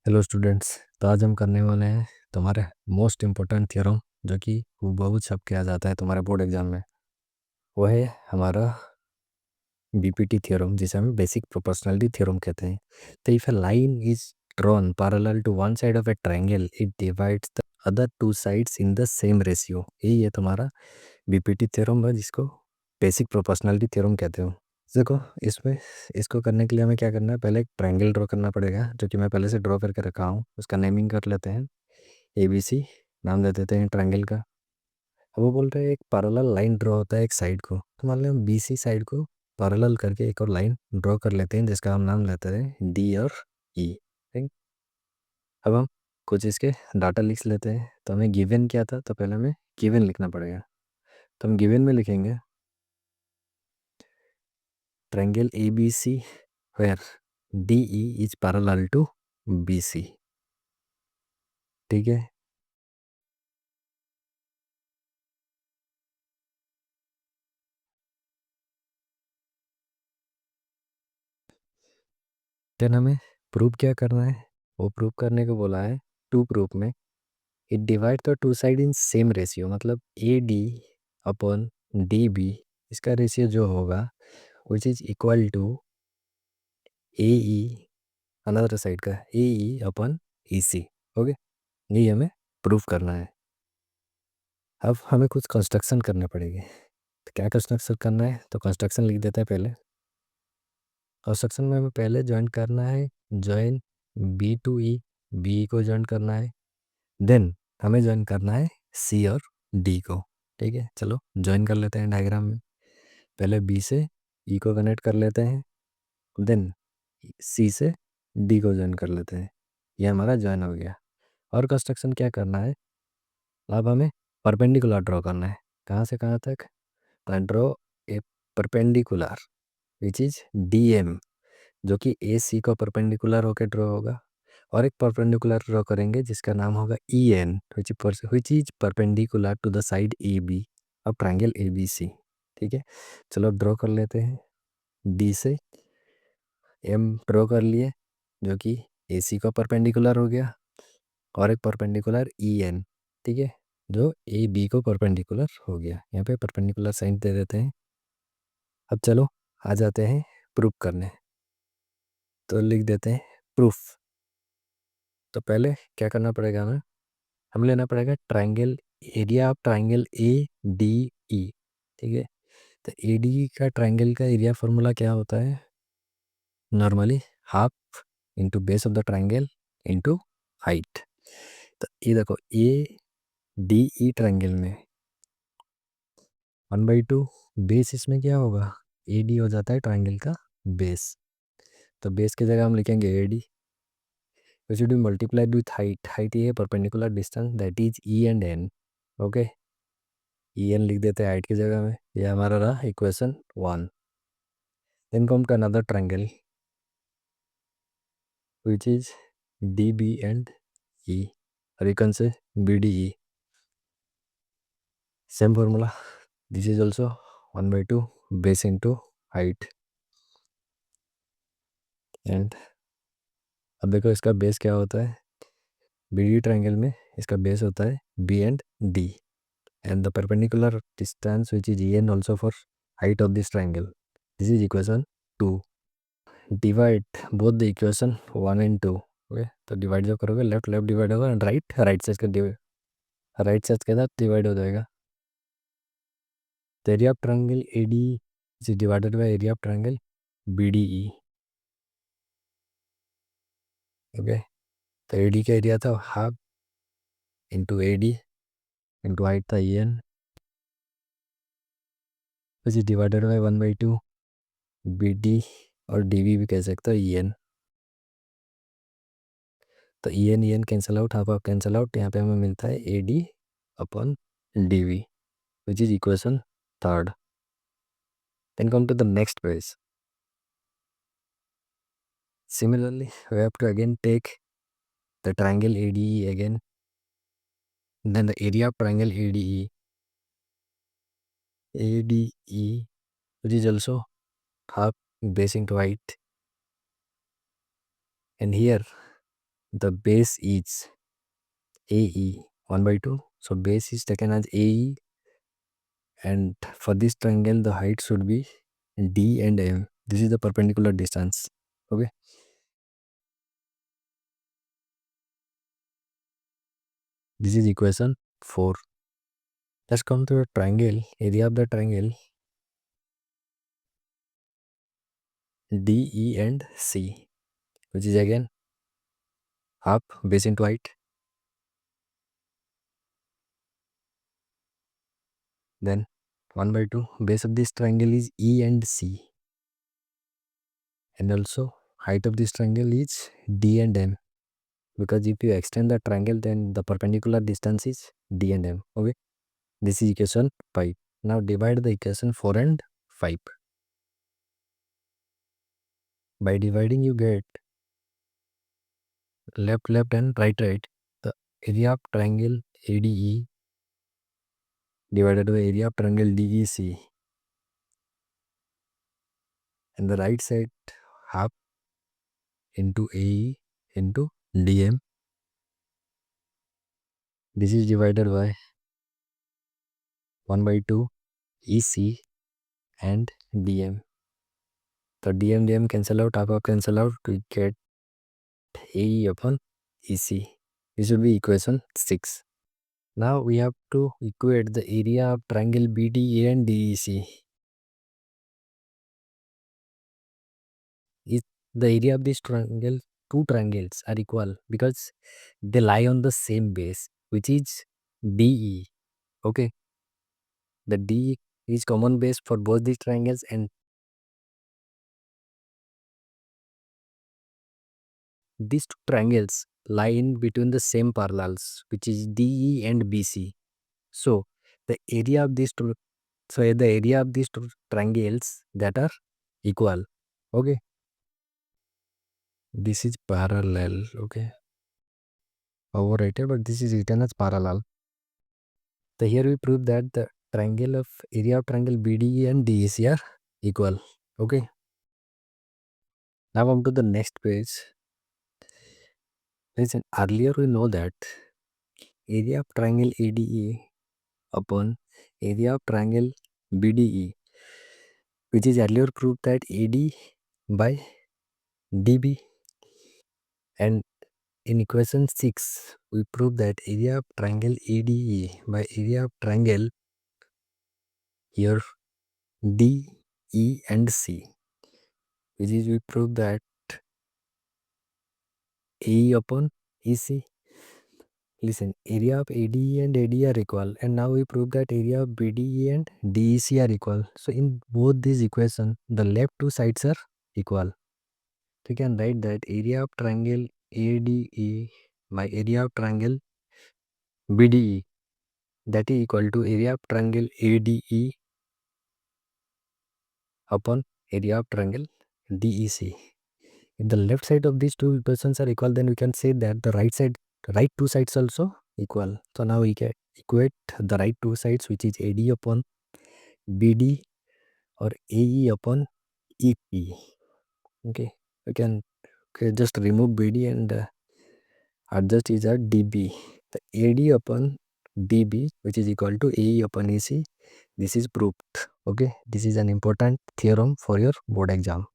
Hello students. तो आज हम करने वाले हैं तुम्हारे मोस्ट इम्पोर्टेंट थ्योरम जो कि बहुत छप आ जाता है तुम्हारे बोर्ड एग्जाम में। वो है हमारा बीपीटी थ्योरम, जिसे हम बेसिक प्रोपोर्शनलिटी थ्योरम कहते हैं। तो if a line is drawn parallel to one side of a triangle it divides the other two sides in the same ratio. यही है तुम्हारा बीपीटी थ्योरम है, जिसको बेसिक प्रोपोर्शनलिटी थ्योरम कहते हो। देखो, इसमें इसको करने के लिए हमें क्या करना है, पहले एक ट्रायंगल ड्रॉ करना पड़ेगा, जो कि मैं पहले से ड्रॉ करके रखा हूँ। उसका नेमिंग कर लेते हैं, ABC नाम दे देते हैं ट्रायंगल का। अब वो बोल रहे हैं एक पैरेलल लाइन ड्रॉ होता है एक साइड को, तो मान लो हम BC साइड को पैरेलल करके एक और लाइन ड्रॉ कर लेते हैं, जिसका हम नाम लेते हैं D और E। ठीक। अब हम कुछ इसके डाटा लिख लेते हैं। तो हमें गिवन क्या था, तो पहले हमें गिवन लिखना पड़ेगा। तो हम गिवन में लिखेंगे triangle ABC where DE is parallel to BC। ठीक है। देन हमें प्रूव क्या करना है, वो प्रूव करने को बोला है टू प्रूफ में it divide the two side in same ratio, मतलब AD अपॉन DB, इसका रेशियो जो होगा which is equal to AE another side का AE अपॉन EC। ओके, ये हमें प्रूफ करना है। अब हमें कुछ कंस्ट्रक्शन करने पड़ेंगे। तो क्या कंस्ट्रक्शन करना है, तो कंस्ट्रक्शन लिख देते हैं पहले। कंस्ट्रक्शन में हमें पहले ज्वाइन करना है, join B to E, B को ज्वाइन करना है। देन हमें ज्वाइन करना है C और D को। ठीक है, चलो ज्वाइन कर लेते हैं डायग्राम में। पहले B से E को कनेक्ट कर लेते हैं, देन C से D को ज्वाइन कर लेते हैं। ये हमारा ज्वाइन हो गया। और कंस्ट्रक्शन क्या करना है, अब हमें परपेंडिकुलर ड्रॉ करना है। कहाँ से कहाँ तक, draw a perpendicular which is DM, जो कि AC को परपेंडिकुलर होकर ड्रॉ होगा। और एक परपेंडिकुलर ड्रॉ करेंगे जिसका नाम होगा EN which is perpendicular to the side AB of triangle ABC। ठीक है, चलो ड्रॉ कर लेते हैं। D से M ड्रॉ कर लिए, जो कि AC को परपेंडिकुलर हो गया। और एक परपेंडिकुलर EN, ठीक है, जो AB को परपेंडिकुलर हो गया। यहाँ पे परपेंडिकुलर साइन दे देते हैं। अब चलो आ जाते हैं प्रूफ करने। तो लिख देते हैं प्रूफ। तो पहले क्या करना पड़ेगा हमें, हमें लेना पड़ेगा triangle, area of triangle ADE। ठीक है, तो ADE का ट्रायंगल का एरिया फॉर्मूला क्या होता है, normally half into base of the triangle into height. तो ये देखो ADE ट्रायंगल में 1/2 बेस, इसमें क्या होगा, AD हो जाता है ट्रायंगल का बेस। तो बेस की जगह हम लिखेंगे AD which should be multiplied with height ये है perpendicular distance that is E and N। Okay, EN लिख देते हैं हाइट की जगह में। ये हमारा रहा equation 1। Then come to another triangle which is DB and E, और you can say BDE। Same formula, this is also 1/2 base into height। And अब देखो इसका बेस क्या होता है, BD ट्रायंगल में इसका बेस होता है B and D, and the perpendicular distance which is EN also for height of this triangle। This is equation 2। Divide both the equation 1 and 2। Okay, तो डिवाइड जो करोगे लेफ्ट लेफ्ट डिवाइड होगा, and right right side का right side के साथ divide हो जाएगा। तो area of triangle ADE is divided by area of triangle BDE। Okay, तो AD का एरिया था half into AD into height था EN, which is divided by 1/2 BD, और DB भी कह सकते हो EN। तो EN cancel out, half half cancel out, यहाँ पे हमें मिलता है AD upon DB which is equation 3rd। Then come to the next page. Similarly, we have to again take the triangle ADE again, then the area of triangle ADE, which is also half base into height, and here the base is AE 1 by 2. So base is taken as AE, and for this triangle the height should be D and M. This is the perpendicular distance. Okay. This is equation 4. Let's come to a triangle, area of the triangle DE and C, which is again half base into height. Then 1 by 2. Base of this triangle is E and C. And also height of this triangle is D and M. Because if you extend the triangle, then the perpendicular distance is D and M. Okay. This is equation 5. Now divide the equation 4 and 5. By dividing you get left and right. The area of triangle ADE divided by area of triangle DEC, and the right side half into AE into DM. This is divided by 1 by 2 EC and DM. So DM cancel out, half cancel out, we get AE upon EC. This will be equation 6. Now we have to equate the area of triangle BDA and DEC. Is the area of this triangle, two triangles are equal because they lie on the same base, which is DE. Okay, the D is common base for both these triangles, and these two triangles lie in between the same parallels, which is DE and BC. So the area of these two, the area of these two triangles that are equal. Okay, this is parallel. Okay, overrated, but this is written as parallel. So here we prove that the triangle of area of triangle BDE and DEC are equal. Okay. Now on to the next page. Listen, earlier we know that area of triangle ADE upon area of triangle BDE, which is earlier proved that AD by DB, and in equation 6 we prove that area of triangle ADE by area of triangle here D, E and C, which is we prove that AE upon EC. Listen, area of ADE and AD are equal, and now we prove that area of BDE and DEC are equal. So in both these equations, the left two sides are equal. We can write that area of triangle ADE by area of triangle BDE, that is equal to area of triangle ADE upon area of triangle DEC. If the left side of these two equations are equal, then we can say that the right two sides also equal. So now we can equate the right two sides, which is AD upon BD or AE upon EP. Okay, we can just remove BD and adjust is at DB. The AD upon DB, which is equal to AE upon EC. This is proved. Okay, this is an important theorem for your board exam.